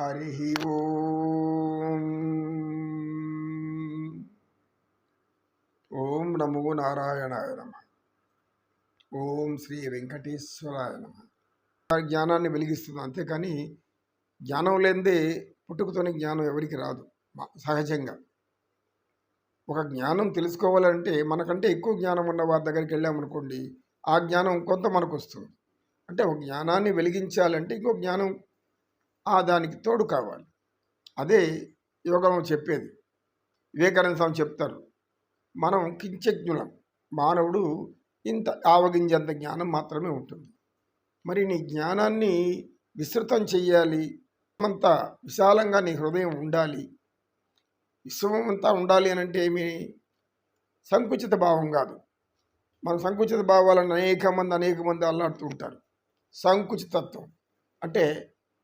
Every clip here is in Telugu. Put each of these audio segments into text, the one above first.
హరి ఓం. ఓం నమో నారాయణాయ నమ. ఓం శ్రీ వెంకటేశ్వరాయ నమ. జ్ఞానాన్ని వెలిగిస్తుంది, అంతేకాని జ్ఞానం లేనిదే పుట్టుకతోనే జ్ఞానం ఎవరికి రాదు. సహజంగా ఒక జ్ఞానం తెలుసుకోవాలంటే మనకంటే ఎక్కువ జ్ఞానం ఉన్న వారి దగ్గరికి వెళ్ళామనుకోండి, ఆ జ్ఞానం కొంత మనకు వస్తుంది. అంటే ఒక జ్ఞానాన్ని వెలిగించాలంటే ఇంకో జ్ఞానం దానికి తోడు కావాలి. అదే యోగం చెప్పేది. వివేకానంద స్వామి చెప్తారు, మనం కించజ్ఞులం, మానవుడు ఇంత ఆవగింజంత జ్ఞానం మాత్రమే ఉంటుంది. మరి నీ జ్ఞానాన్ని విస్తృతం చెయ్యాలి, అంతా విశాలంగా నీ హృదయం ఉండాలి, విశ్వమంతా ఉండాలి అని అంటే ఏమి? సంకుచిత భావం కాదు. మన సంకుచిత భావాలను అనేక మంది అల్లాడుతూ ఉంటారు. సంకుచితత్వం అంటే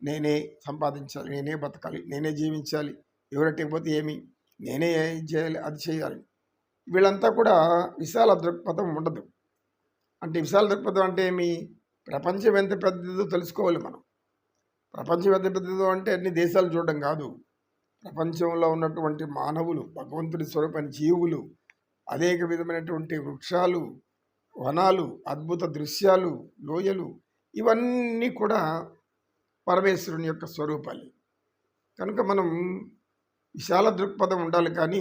నేనే సంపాదించాలి, నేనే బతకాలి, నేనే జీవించాలి, ఎవరంటే పోతే ఏమి, నేనే చేయాలి, అది చేయాలి. వీళ్ళంతా కూడా విశాల దృక్పథం ఉండదు. అంటే విశాల దృక్పథం అంటే ఏమి? ప్రపంచం ఎంత పెద్దదో తెలుసుకోవాలి మనం. ప్రపంచం ఎంత పెద్దదో అంటే అన్ని దేశాలు చూడడం కాదు. ప్రపంచంలో ఉన్నటువంటి మానవులు, భగవంతుడి స్వరూపమైన జీవులు, అనేక విధమైనటువంటి వృక్షాలు, వనాలు, అద్భుత దృశ్యాలు, లోయలు, ఇవన్నీ కూడా పరమేశ్వరుని యొక్క స్వరూపాలు. కనుక మనం విశాల దృక్పథం ఉండాలి, కానీ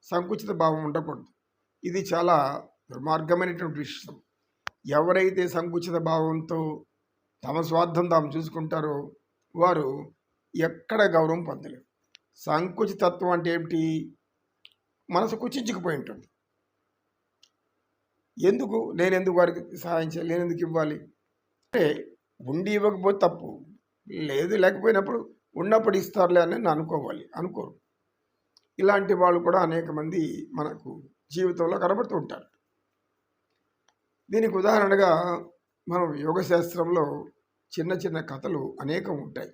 సంకుచిత భావం ఉండకూడదు. ఇది చాలా దుర్మార్గమైనటువంటి విషయం. ఎవరైతే సంకుచిత భావంతో తమ స్వార్థం తాము చూసుకుంటారో వారు ఎక్కడ గౌరవం పొందలేరు. సంకుచితత్వం అంటే ఏమిటి? మనసు కుచించుకుపోయి ఉంటుంది. ఎందుకు నేనెందుకు వారికి సహాయం చేయాలి, నేనెందుకు ఇవ్వాలి అంటే, ఉండి ఇవ్వకపోతే తప్పు లేదు, లేకపోయినప్పుడు ఉన్నప్పుడు ఇస్తారులే అని అనుకోవాలి. అనుకోరు. ఇలాంటి వాళ్ళు కూడా అనేక మంది మనకు జీవితంలో కనబడుతూ ఉంటారు. దీనికి ఉదాహరణగా మనం యోగశాస్త్రంలో చిన్న చిన్న కథలు అనేకం ఉంటాయి.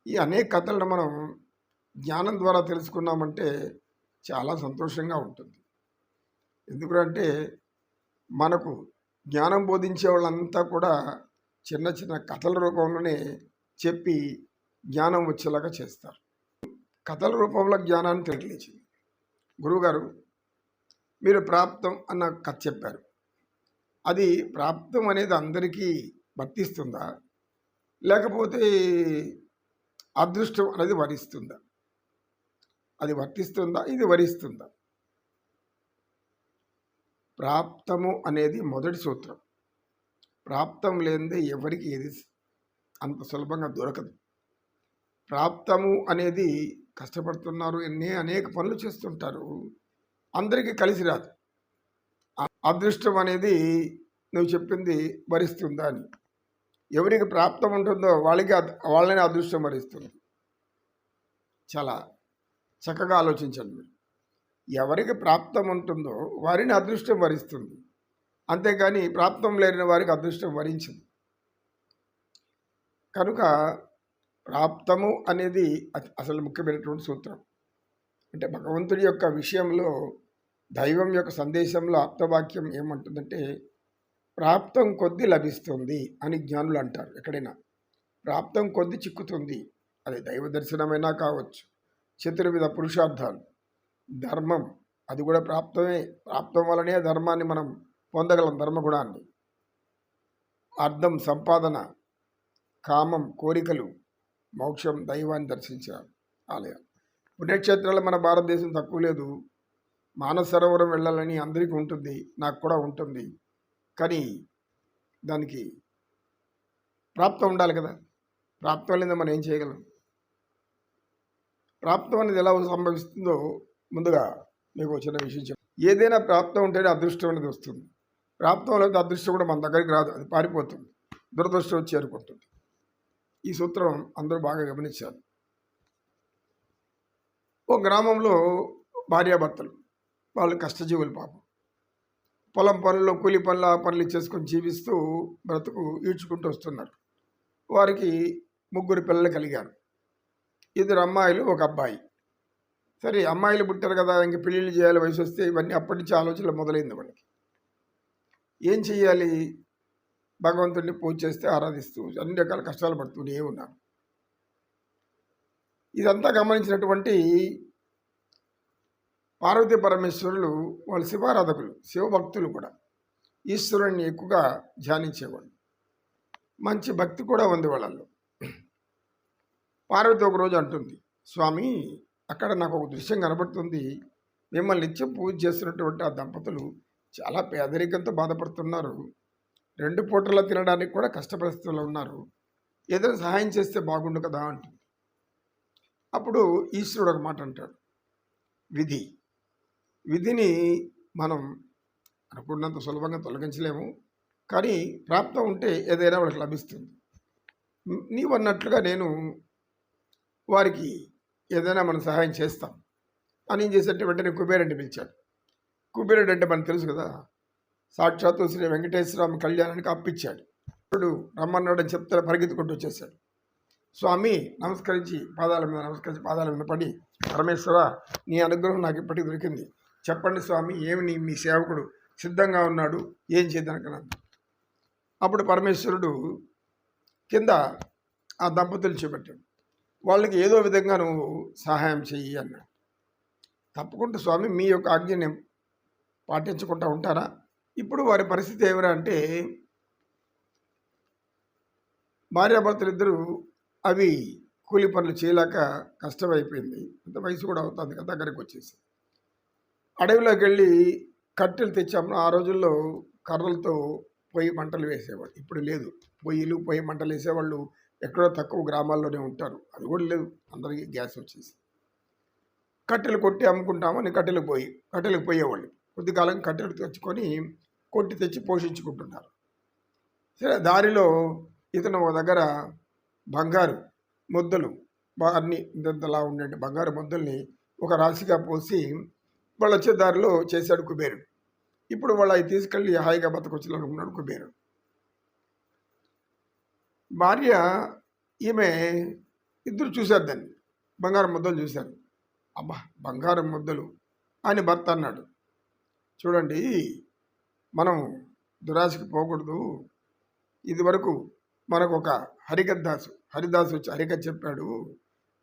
ఈ అనేక కథలను మనం జ్ఞానం ద్వారా తెలుసుకున్నామంటే చాలా సంతోషంగా ఉంటుంది. ఎందుకంటే మనకు జ్ఞానం బోధించే వాళ్ళంతా కూడా చిన్న చిన్న కథల రూపంలోనే చెప్పి జ్ఞానం వచ్చేలాగా చేస్తారు. కథల రూపంలో జ్ఞానాన్ని తెలియజేసింది. గురువుగారు మీరు ప్రాప్తం అన్న కథ చెప్పారు. అది ప్రాప్తం అనేది అందరికీ వర్తిస్తుందా, లేకపోతే అదృష్టం అనేది వరిస్తుందా? అది వర్తిస్తుందా, ఇది వరిస్తుందా? ప్రాప్తము అనేది మొదటి సూత్రం. ప్రాప్తం లేనిదే ఎవరికి ఏది అంత సులభంగా దొరకదు. ప్రాప్తము అనేది కష్టపడుతున్నారు, అనేక పనులు చేస్తుంటారు, అందరికీ కలిసి రాదు. అదృష్టం అనేది నువ్వు చెప్పింది వరిస్తుందా అని. ఎవరికి ప్రాప్తం ఉంటుందో వాళ్ళని అదృష్టం వరిస్తుంది. చాలా చక్కగా ఆలోచించండి మీరు. ఎవరికి ప్రాప్తం ఉంటుందో వారిని అదృష్టం వరిస్తుంది, అంతేగాని ప్రాప్తం లేని వారికి అదృష్టం వరించదు. కనుక ప్రాప్తము అనేది అసలు ముఖ్యమైనటువంటి సూత్రం. అంటే భగవంతుడి యొక్క విషయంలో, దైవం యొక్క సందేశంలో ఆప్తవాక్యం ఏమంటుందంటే, ప్రాప్తం కొద్ది లభిస్తుంది అని జ్ఞానులు అంటారు. ఎక్కడైనా ప్రాప్తం కొద్ది చిక్కుతుంది. అది దైవ దర్శనమైనా కావచ్చు, చతుర్విధ పురుషార్థాలు, ధర్మం, అది కూడా ప్రాప్తమే. ప్రాప్తం వలనే ధర్మాన్ని మనం పొందగలం, ధర్మగుణాన్ని. అర్థం, సంపాదన, కామం, కోరికలు, మోక్షం, దైవాన్ని దర్శించాలి. ఆలయం, పుణ్యక్షేత్రాలు మన భారతదేశం తక్కువ లేదు. మానస సరోవరం వెళ్ళాలని అందరికీ ఉంటుంది, నాకు కూడా ఉంటుంది. కానీ దానికి ప్రాప్తం ఉండాలి కదా. ప్రాప్తం లేదా మనం ఏం చేయగలం? ప్రాప్తం అనేది ఎలా సంభవిస్తుందో ముందుగా మీకు చిన్న విషయం చెప్పాలి. ఏదైనా ప్రాప్తం ఉంటేనే అదృష్టం అనేది వస్తుంది. ప్రాప్తం లేదా అదృష్టం కూడా మన దగ్గరికి రాదు, అది పారిపోతుంది, దురదృష్టం వచ్చి చేరుకుంటుంది. ఈ సూత్రం అందరూ బాగా గమనించాలి. ఓ గ్రామంలో భార్యాభర్తలు, వాళ్ళు కష్టజీవులు, పాపం పొలం పనుల్లో కూలి పనులు చేసుకొని జీవిస్తూ బ్రతుకు ఈడ్చుకుంటూ వస్తున్నారు. వారికి 3 పిల్లలు కలిగారు. 2 అమ్మాయిలు, 1 అబ్బాయి. సరే, అమ్మాయిలు పుట్టారు కదా, ఇంక పెళ్ళిళ్ళు చేయాలి, వయసు వస్తే ఇవన్నీ అప్పటి నుంచి ఆలోచనలు మొదలైంది వాళ్ళకి. ఏం చెయ్యాలి? భగవంతుడిని పూజ చేస్తే ఆరాధిస్తూ అన్ని రకాల కష్టాలు పడుతూనే ఉన్నారు. ఇదంతా గమనించినటువంటి పార్వతీ పరమేశ్వరులు వాళ్ళ శివారాధకులు, శివభక్తులు కూడా ఈశ్వరుణ్ణి ఎక్కువగా ధ్యానించేవాళ్ళు. మంచి భక్తి కూడా ఉంది వాళ్ళల్లో. పార్వతి ఒకరోజు అంటుంది, స్వామి అక్కడ నాకు ఒక దృశ్యం కనబడుతుంది. మిమ్మల్ని నిత్యం పూజ చేస్తున్నటువంటి ఆ దంపతులు చాలా పేదరికంతో బాధపడుతున్నారు. 2 పూటలా తినడానికి కూడా కష్టపరిస్థితుల్లో ఉన్నారు. ఏదైనా సహాయం చేస్తే బాగుండు కదా అంటుంది. అప్పుడు ఈశ్వరుడు ఒక మాట అంటాడు, విధిని మనం అనుకున్నంత సులభంగా తొలగించలేము, కానీ ప్రాప్తం ఉంటే ఏదైనా వాళ్ళకి లభిస్తుంది. నీవు అన్నట్లుగా నేను వారికి ఏదైనా మనం సహాయం చేస్తాం అని ఏం చేసేట్టు వెంటనే కుబేరుడిని పిలిచాడు. కుబేరుడు అంటే మనకు తెలుసు కదా, సాక్షాత్తు శ్రీ వెంకటేశ్వర కళ్యాణానికి అప్పిచ్చాడు. ఇప్పుడు రమ్మన్నాడు అని చెప్తే పరిగెత్తుకుంటూ వచ్చేసాడు. స్వామి నమస్కరించి పాదాల మీద పడి, పరమేశ్వర నీ అనుగ్రహం నాకు ఇప్పటికి దొరికింది, చెప్పండి స్వామి, ఏమి మీ సేవకుడు సిద్ధంగా ఉన్నాడు, ఏం చేద్దానకన్నాను. అప్పుడు పరమేశ్వరుడు కింద ఆ దంపతులు చేపట్టాడు. వాళ్ళకి ఏదో విధంగా నువ్వు సహాయం చెయ్యి అన్నాడు. తప్పకుండా స్వామి, మీ యొక్క ఆజ్ఞని పాటించకుండా ఉంటారా? ఇప్పుడు వారి పరిస్థితి ఏమిరా అంటే, భార్యాభర్తలు ఇద్దరు అవి కూలి పనులు చేయలేక కష్టమైపోయింది. అంత వయసు కూడా అవుతుంది కదా, దగ్గరికి వచ్చేసి అడవిలోకి వెళ్ళి కట్టెలు తెచ్చాము. ఆ రోజుల్లో కర్రలతో పొయ్యి మంటలు వేసేవాళ్ళు, ఇప్పుడు లేదు. పొయ్యి మంటలు వేసేవాళ్ళు ఎక్కడో తక్కువ గ్రామాల్లోనే ఉంటారు. అది కూడా లేదు, అందరికీ గ్యాస్ వచ్చేసి. కట్టెలు కొట్టి అమ్ముకుంటామని కట్టెలకు పోయేవాళ్ళు. కొద్ది కాలం కట్టెలు తెచ్చుకొని కొట్టి తెచ్చి పోషించుకుంటున్నారు. సరే, దారిలో ఇతను ఒక దగ్గర బంగారు ముద్దలు అన్ని ఇంతలా ఉండే బంగారు ముద్దల్ని ఒక రాశిగా పోసి వాళ్ళు వచ్చే దారిలో చేశాడు కుబేరుడు. ఇప్పుడు వాళ్ళు అవి తీసుకెళ్ళి హాయిగా బతకొచ్చాలనుకున్నాడు కుబేరుడు. భార్య ఈమె ఇద్దరు చూశారు దాన్ని, బంగారు ముద్దలు చూశారు. అబ్బా బంగారు ముద్దలు అని భర్త అన్నాడు. చూడండి, మనం దురాశకి పోకూడదు. ఇది వరకు మనకు ఒక హరిదాసు వచ్చి హరికథ చెప్పాడు,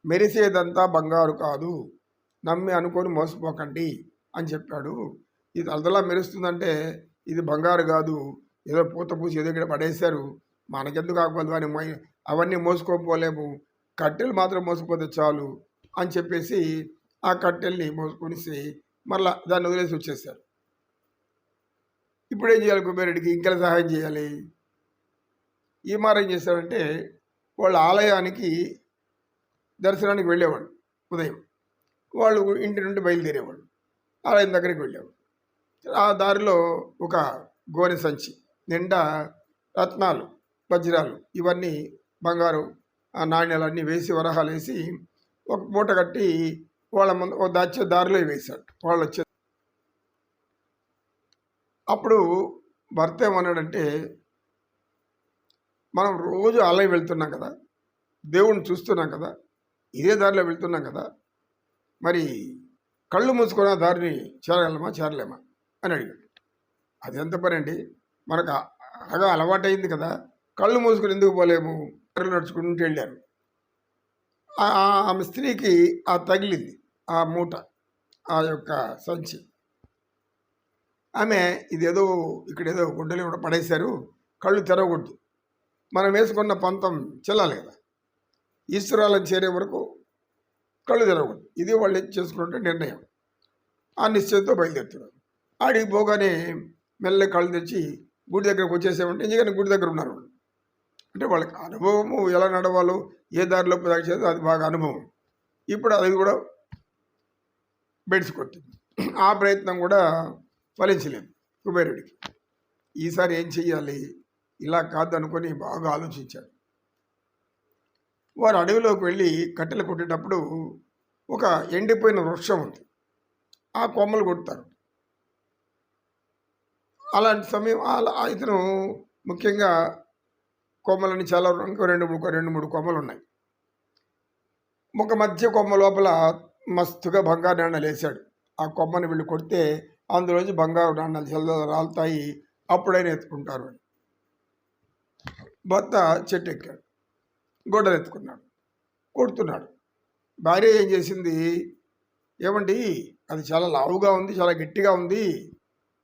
మెరిసేదంతా బంగారు కాదు, నమ్మి అనుకొని మోసపోకండి అని చెప్పాడు. ఇది అదలా మెరుస్తుందంటే ఇది బంగారు కాదు, ఏదో పూత పూసి ఏదో ఇక్కడ పడేశారు, మనకెందుకు ఆగదు అని అవన్నీ మోసుకోపోలేము, కట్టెలు మాత్రం మోసుకుపోతే చాలు అని చెప్పేసి ఆ కట్టెల్ని మోసుకొనిసి మళ్ళా దాన్ని వదిలేసి వచ్చేసారు. ఇప్పుడు ఏం చేయాలి కుబేరుడికి? ఇంకా సహాయం చేయాలి. ఈ మారు ఏం చేశారంటే, వాళ్ళ ఆలయానికి దర్శనానికి వెళ్ళేవాళ్ళు. ఉదయం వాళ్ళు ఇంటి నుండి బయలుదేరేవాళ్ళు, ఆలయం దగ్గరికి వెళ్ళేవాళ్ళు. ఆ దారిలో ఒక గోనె సంచి నిండా రత్నాలు, వజ్రాలు, ఇవన్నీ బంగారు నాణ్యాలన్నీ వేసి వరహాలు వేసి ఒక మూట కట్టి వాళ్ళ ముందు దాచే దారిలో వేశాడు. వాళ్ళు వచ్చే అప్పుడు భర్త ఏమన్నాడంటే, మనం రోజు ఆలయం వెళ్తున్నాం కదా, దేవుణ్ణి చూస్తున్నాం కదా, ఇదే దారిలో వెళ్తున్నాం కదా, మరి కళ్ళు మూసుకొని ఆ దారిని చేరలేమా అని అడిగాడు. అది ఎంత పని అండి, మనకు బాగా అలవాటైంది కదా, కళ్ళు మూసుకొని ఎందుకు పోలేము? నడుచుకుంటూ వెళ్ళారు. ఆమె స్త్రీకి ఆ తగిలింది ఆ మూట, ఆ యొక్క సంచి. ఆమె ఇదేదో ఇక్కడేదో గుడ్డలు కూడా పడేశారు, కళ్ళు తెరవకూడదు, మనం వేసుకున్న పంతం చెల్లాలి కదా, ఈశ్వరాలను చేరే వరకు కళ్ళు తెరవకూడదు, ఇది వాళ్ళు చేసుకున్నట్టు నిర్ణయం. ఆ నిశ్చయంతో బయలుదేరుతున్నారు. ఆడికి పోగానే మెల్లగా కళ్ళు తెచ్చి గుడి దగ్గరకు వచ్చేసామంటే ఎందుకని గుడి దగ్గర ఉన్నారు. అంటే వాళ్ళకి అనుభవము, ఎలా నడవాలో, ఏ దారిలో చేదో అది బాగా అనుభవం. ఇప్పుడు అది కూడా బెడిసి కొట్టింది. ఆ ప్రయత్నం కూడా ఫలించలేదు కుబేరుడికి. ఈసారి ఏం చెయ్యాలి, ఇలా కాదు అనుకొని బాగా ఆలోచించాడు. వారు అడవిలోకి వెళ్ళి కట్టెలు కొట్టేటప్పుడు ఒక ఎండిపోయిన వృక్షం ఉంది, ఆ కొమ్మలు కొడతారు. అలాంటి సమయం ఇతను ముఖ్యంగా కొమ్మలని చాలా ఇంకో రెండు మూడు కొమ్మలు ఉన్నాయి. ఒక మధ్య కొమ్మ లోపల మస్తుగా బంగారు నాణ్యాలు వేశాడు. ఆ కొమ్మని వీళ్ళు కొడితే అందులోంచి బంగారు నాణ్యాలు చల్ల రాలుతాయి, అప్పుడైనా ఎత్తుకుంటారు. భర్త చెట్టు ఎక్కాడు, గొడ్డలు ఎత్తుకున్నాడు, కొడుతున్నాడు. భార్య ఏం చేసింది, ఏమండి అది చాలా లావుగా ఉంది, చాలా గట్టిగా ఉంది,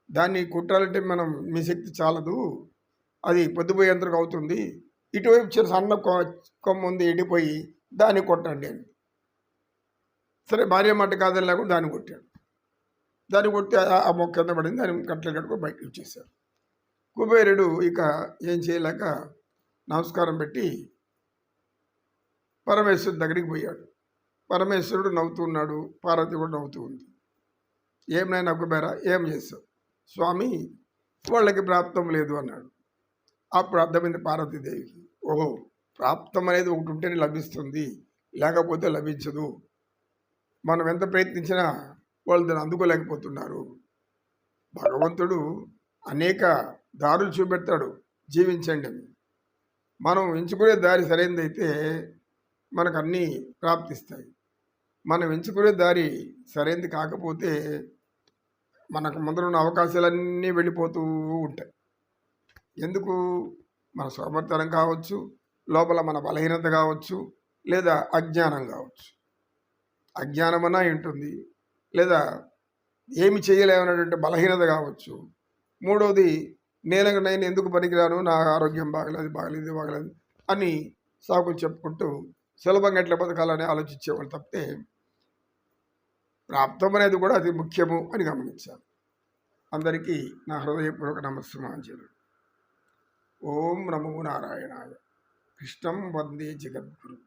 దాన్ని కుట్టాలంటే మనం మీ శక్తి చాలదు, అది పొద్దుపోయేంతకు అవుతుంది, ఇటువైపు చిన్న సన్న కొమ్మ ఉంది ఎండిపోయి దాన్ని కొట్టండి అని. సరే భార్య మాట కాదని లేకుండా దాన్ని కొట్టాడు. దాన్ని కొట్టి ఆ మొక్క కింద పడింది, దాన్ని కట్టలు కట్టుకొని బయటకు వచ్చేసారు. కుబేరుడు ఇక ఏం చేయలేక నమస్కారం పెట్టి పరమేశ్వరుడి దగ్గరికి పోయాడు. పరమేశ్వరుడు నవ్వుతూ ఉన్నాడు, పార్వతి కూడా నవ్వుతూ ఉంది. ఏమైనా కుబేరా ఏం చేశావు? స్వామి వాళ్ళకి ప్రాప్తం లేదు అన్నాడు. అప్పుడు అర్థమైంది పార్వతీదేవికి, ఓహో ప్రాప్తం అనేది ఒకటి ఉంటేనే లభిస్తుంది, లేకపోతే లభించదు. మనం ఎంత ప్రయత్నించినా వాళ్ళు దాన్ని అందుకోలేకపోతున్నారు. భగవంతుడు అనేక దారులు చూపెడతాడు జీవించండి అని. మనం ఎంచుకునే దారి సరైనదైతే మనకు అన్నీ ప్రాప్తిస్తాయి. మనం ఎంచుకునే దారి సరైనది కాకపోతే మనకు ముందర ఉన్న అవకాశాలన్నీ వెళ్ళిపోతూ ఉంటాయి. ఎందుకు? మన సోమర్తనం కావచ్చు, లోపల మన బలహీనత కావచ్చు, లేదా అజ్ఞానం కావచ్చు. అజ్ఞానం అన్నా ఉంటుంది, లేదా ఏమి చేయలేమనేటువంటి బలహీనత కావచ్చు. మూడవది నేను ఎందుకు పనికిరాను, నా ఆరోగ్యం బాగలేదు అని సాకులు చెప్పుకుంటూ సులభంగా ఎట్లా బతకాలని ఆలోచించేవాళ్ళు తప్పితే ప్రాప్తం అనేది కూడా అది ముఖ్యము అని గమనించాలి. అందరికీ నా హృదయపూర్వక నమస్సుమాంజలు. ఓం నమో నారాయణాయ. కృష్ణం వందే జగద్గురు.